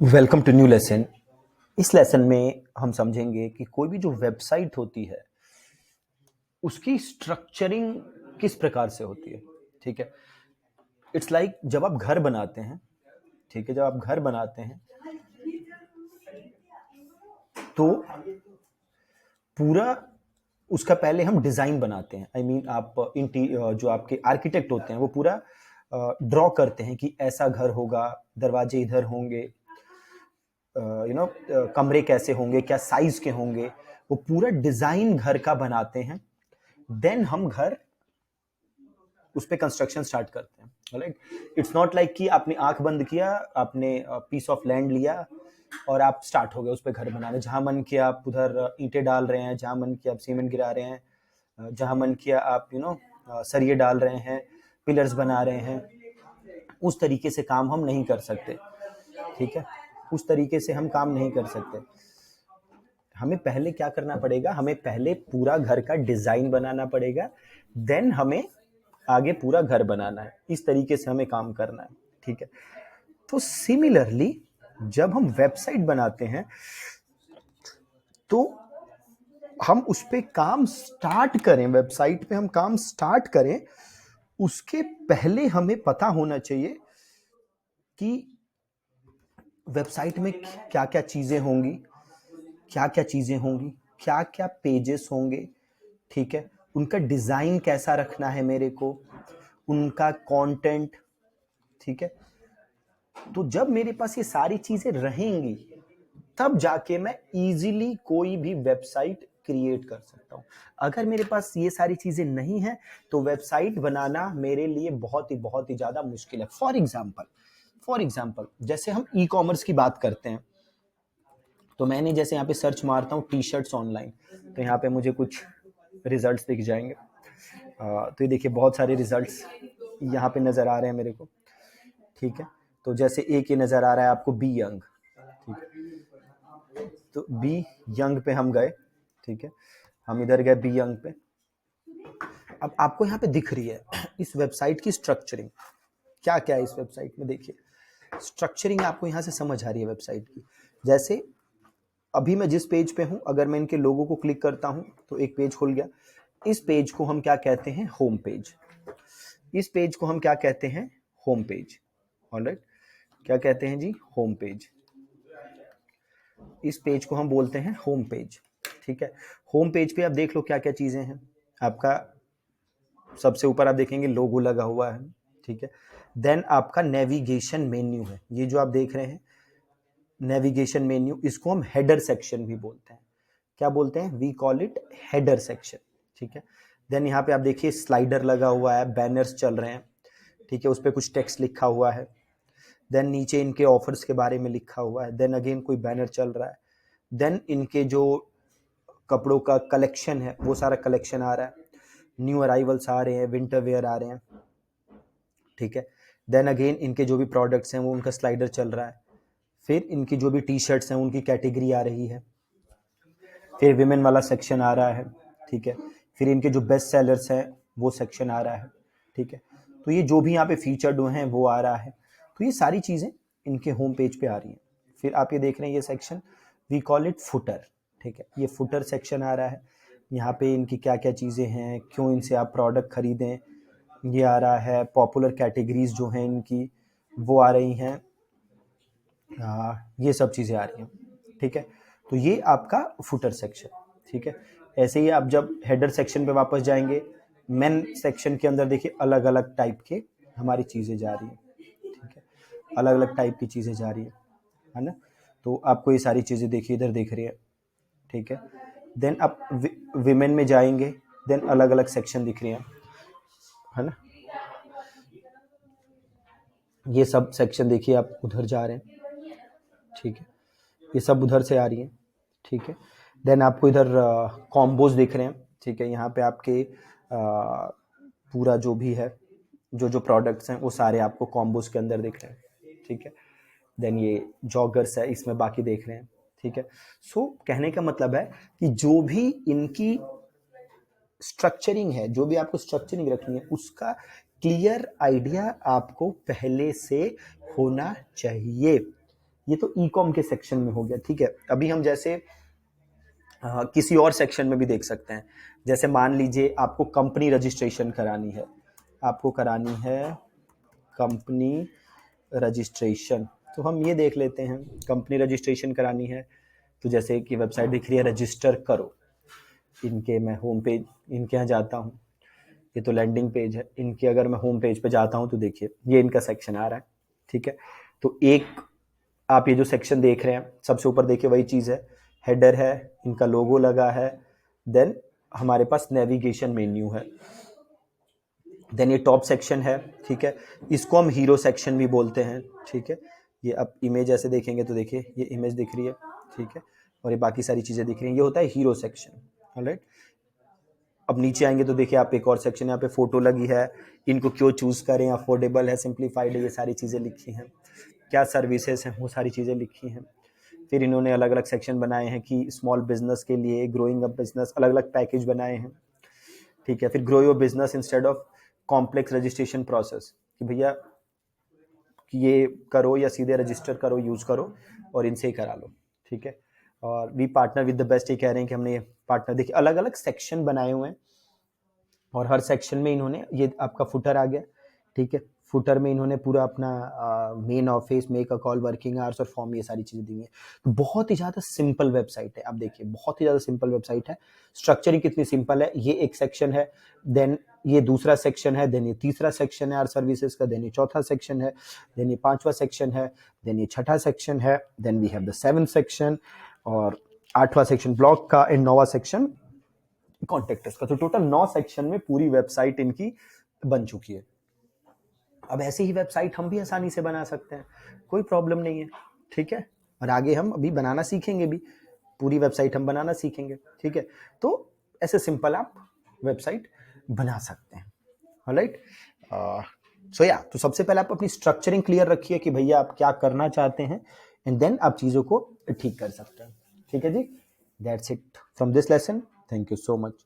Welcome to new lesson. इस lesson में हम समझेंगे कि कोई भी जो वेबसाइट होती है उसकी स्ट्रक्चरिंग किस प्रकार से होती है। ठीक है, इट्स लाइक जब आप घर बनाते हैं, ठीक है, जब आप घर बनाते हैं तो पूरा उसका पहले हम डिजाइन बनाते हैं। आई मीन आप जो आपके आर्किटेक्ट होते हैं वो पूरा ड्रॉ करते हैं कि ऐसा घर होगा, दरवाजे इधर होंगे, कमरे कैसे होंगे, क्या साइज के होंगे, वो पूरा डिजाइन घर का बनाते हैं। देन हम घर उस पे कंस्ट्रक्शन स्टार्ट करते हैं। राइट, इट्स नॉट लाइक कि आपने आंख बंद किया, आपने पीस ऑफ लैंड लिया और आप स्टार्ट हो गए उस पे घर बनाने। जहां मन किया आप उधर ईंटें डाल रहे हैं, जहां मन किया आप सीमेंट गिरा रहे हैं, जहां मन किया आप सरिये डाल रहे हैं, पिलर्स बना रहे हैं। उस तरीके से काम हम नहीं कर सकते। ठीक है, उस तरीके से हम काम नहीं कर सकते। हमें पहले क्या करना पड़ेगा, हमें पहले पूरा घर का डिजाइन बनाना पड़ेगा, देन हमें आगे पूरा घर बनाना है। इस तरीके से हमें काम करना है। ठीक है, तो सिमिलरली जब हम वेबसाइट बनाते हैं तो हम उस पे काम स्टार्ट करें, वेबसाइट पे हम काम स्टार्ट करें, उसके पहले हमें पता होना चाहिए कि वेबसाइट में क्या क्या चीजें होंगी, क्या क्या चीजें होंगी, क्या क्या पेजेस होंगे। ठीक है, उनका डिजाइन कैसा रखना है मेरे को, उनका कंटेंट। ठीक है, तो जब मेरे पास ये सारी चीजें रहेंगी तब जाके मैं इजीली कोई भी वेबसाइट क्रिएट कर सकता हूं। अगर मेरे पास ये सारी चीजें नहीं है तो वेबसाइट बनाना मेरे लिए बहुत ही ज्यादा मुश्किल है। फॉर एग्जाम्पल जैसे हम ई कॉमर्स की बात करते हैं, तो मैंने जैसे यहाँ पे सर्च मारता हूँ टी शर्ट्स ऑनलाइन, तो यहाँ पे मुझे कुछ रिजल्ट्स दिख जाएंगे। तो ये देखिए बहुत सारे रिजल्ट्स यहाँ पे नज़र आ रहे हैं मेरे को। ठीक है, तो जैसे एक ये नज़र आ रहा है आपको बी यंग। ठीक है, तो बी यंग पे हम गए। ठीक है, हम इधर गए बी यंग पे। अब आपको यहाँ पे दिख रही है इस वेबसाइट की स्ट्रक्चरिंग, क्या क्या है इस वेबसाइट में। देखिए स्ट्रक्चरिंग आपको यहाँ से समझ आ रही है वेबसाइट की। जैसे अभी मैं जिस पेज पे हूं, अगर मैं इनके लोगों को क्लिक करता हूं तो एक पेज खुल गया। इस पेज को हम क्या कहते हैं, होम पेज। इस पेज को हम क्या कहते हैं, होम पेज। ऑलराइट, क्या कहते हैं जी, होम पेज। इस पेज को हम बोलते हैं होम पेज। ठीक है, होम पेज पे आप देख लो क्या क्या चीजें हैं। आपका सबसे ऊपर आप देखेंगे लोगो लगा हुआ है। ठीक है, देन आपका नेविगेशन मेन्यू है, ये जो आप देख रहे हैं नेविगेशन मेन्यू, इसको हम हेडर सेक्शन भी बोलते हैं। क्या बोलते हैं, we call it header section. ठीक है, देन यहाँ पे आप देखिए स्लाइडर लगा हुआ है, बैनर्स चल रहे हैं। ठीक है, उस पर कुछ टेक्स्ट लिखा हुआ है। देन नीचे इनके ऑफर्स के बारे में लिखा हुआ है। देन अगेन कोई बैनर चल रहा है। देन इनके जो कपड़ों का कलेक्शन है वो सारा कलेक्शन आ रहा है। न्यू अराइवल्स आ रहे हैं, विंटर वेयर आ रहे हैं। ठीक है, देन अगेन इनके जो भी प्रोडक्ट्स हैं वो उनका स्लाइडर चल रहा है। फिर इनकी जो भी टी शर्ट्स हैं उनकी कैटेगरी आ रही है। फिर विमेन वाला सेक्शन आ रहा है। ठीक है, फिर इनके जो बेस्ट सेलर्स हैं वो सेक्शन आ रहा है। ठीक है, तो ये जो भी यहाँ पे फीचर्ड हैं वो आ रहा है। तो ये सारी चीज़ें इनके होम पेज पे आ रही हैं। फिर आप ये देख रहे हैं ये section, we call it footer. ठीक है, ये फुटर सेक्शन आ रहा है। यहाँ पे इनकी क्या क्या चीज़ें हैं, क्यों इनसे आप प्रोडक्ट खरीदें, ये आ रहा है। पॉपुलर कैटेगरीज जो हैं इनकी वो आ रही हैं। ये सब चीज़ें आ रही हैं। ठीक है, तो ये आपका फुटर सेक्शन। ठीक है, ऐसे ही आप जब हेडर सेक्शन पे वापस जाएंगे, मेन सेक्शन के अंदर देखिए अलग अलग टाइप के हमारी चीज़ें जा रही हैं। ठीक है, अलग अलग टाइप की चीज़ें जा रही है ना। तो आपको ये सारी चीज़ें देखिए इधर दिख रही है। ठीक है, देन आप विमेन में जाएंगे, देन अलग अलग सेक्शन दिख रही है ना। ये सब सेक्शन देखिए आप उधर जा रहे हैं। ठीक है, ये सब उधर से आ रही है। ठीक है, देन आपको इधर कॉम्बोज दिख रहे हैं। ठीक है, यहाँ पे आपके पूरा जो भी है, जो जो प्रोडक्ट्स हैं वो सारे आपको कॉम्बोज के अंदर दिख रहे हैं। ठीक है, देन ये जॉगर्स है, इसमें बाकी देख रहे हैं। ठीक है, सो कहने का मतलब है कि जो भी इनकी स्ट्रक्चरिंग है, जो भी आपको स्ट्रक्चरिंग रखनी है, उसका क्लियर आइडिया आपको पहले से होना चाहिए। ये तो ई कॉम के सेक्शन में हो गया, ठीक है। अभी हम जैसे किसी और सेक्शन में भी देख सकते हैं। जैसे मान लीजिए आपको कंपनी रजिस्ट्रेशन करानी है, आपको करानी है कंपनी रजिस्ट्रेशन, तो हम ये देख लेते हैं कंपनी रजिस्ट्रेशन करानी है। तो जैसे कि वेबसाइट दिख रही है रजिस्टर करो, इनके मैं होम पेज इनके यहाँ जाता हूँ, ये तो लैंडिंग पेज है इनके। अगर मैं होम पेज पे जाता हूँ तो देखिए ये इनका सेक्शन आ रहा है, ठीक है। तो एक आप ये जो सेक्शन देख रहे हैं सबसे ऊपर देखिए वही चीज़ है, हेडर है, इनका लोगो लगा है, देन हमारे पास नेविगेशन मेन्यू है, देन ये टॉप सेक्शन है, ठीक है। इसको हम हीरो सेक्शन भी बोलते हैं, ठीक है। ये अब इमेज ऐसे देखेंगे तो देखिए ये इमेज दिख रही है, ठीक है, और ये बाकी सारी चीज़ें दिख रही हैं, ये होता है हीरो सेक्शन, ऑलराइट। अब नीचे आएंगे तो देखिए आप एक और सेक्शन, यहाँ पे फोटो लगी है, इनको क्यों चूज करें, अफोर्डेबल है, सिंप्लीफाइड है, ये सारी चीज़ें लिखी हैं, क्या सर्विसेज हैं वो सारी चीज़ें लिखी हैं। फिर इन्होंने अलग अलग सेक्शन बनाए हैं कि स्मॉल बिजनेस के लिए, ग्रोइंग अप बिजनेस, अलग अलग पैकेज बनाए हैं, ठीक है। फिर grow your business instead of complex registration process, कि भैया ये करो या सीधे रजिस्टर करो, यूज करो और इनसे ही करा लो, ठीक है। और we partner with the best, ये कह रहे हैं कि हमने पार्टनर, देखिए अलग अलग सेक्शन बनाए हुए हैं और हर सेक्शन में इन्होंने, ये आपका फुटर आ गया, ठीक है। फुटर में इन्होंने पूरा अपना main office, make a call, working hours और फॉर्म, ये सारी चीज़ें दी हैं। तो बहुत ही ज़्यादा सिंपल वेबसाइट है, आप देखिए बहुत ही ज़्यादा सिंपल वेबसाइट है। स्ट्रक्चरिंग कितनी सिंपल है, ये एक सेक्शन है, देन ये दूसरा सेक्शन है, देन ये तीसरा सेक्शन है आर सर्विसेज का, देन ये चौथा सेक्शन है, देन ये पांचवा सेक्शन है, देन ये छठा सेक्शन है, then we have the 7th section, और 8वां सेक्शन ब्लॉग का, एंड 9वां सेक्शन कॉन्टेक्ट का। तो टोटल 9 सेक्शन में पूरी वेबसाइट इनकी बन चुकी है। अब ऐसी ही वेबसाइट हम भी आसानी से बना सकते हैं, कोई प्रॉब्लम नहीं है, ठीक है। और आगे हम अभी बनाना सीखेंगे भी, पूरी वेबसाइट हम बनाना सीखेंगे, ठीक है। तो ऐसे सिंपल आप वेबसाइट बना सकते हैं, ऑलराइट। सो या, तो सबसे पहले आप अपनी स्ट्रक्चरिंग क्लियर रखिए कि भैया आप क्या करना चाहते हैं, एंड देन आप चीज़ों को ठीक कर सकते हैं, ठीक है जी। That's it from this lesson, thank you so much.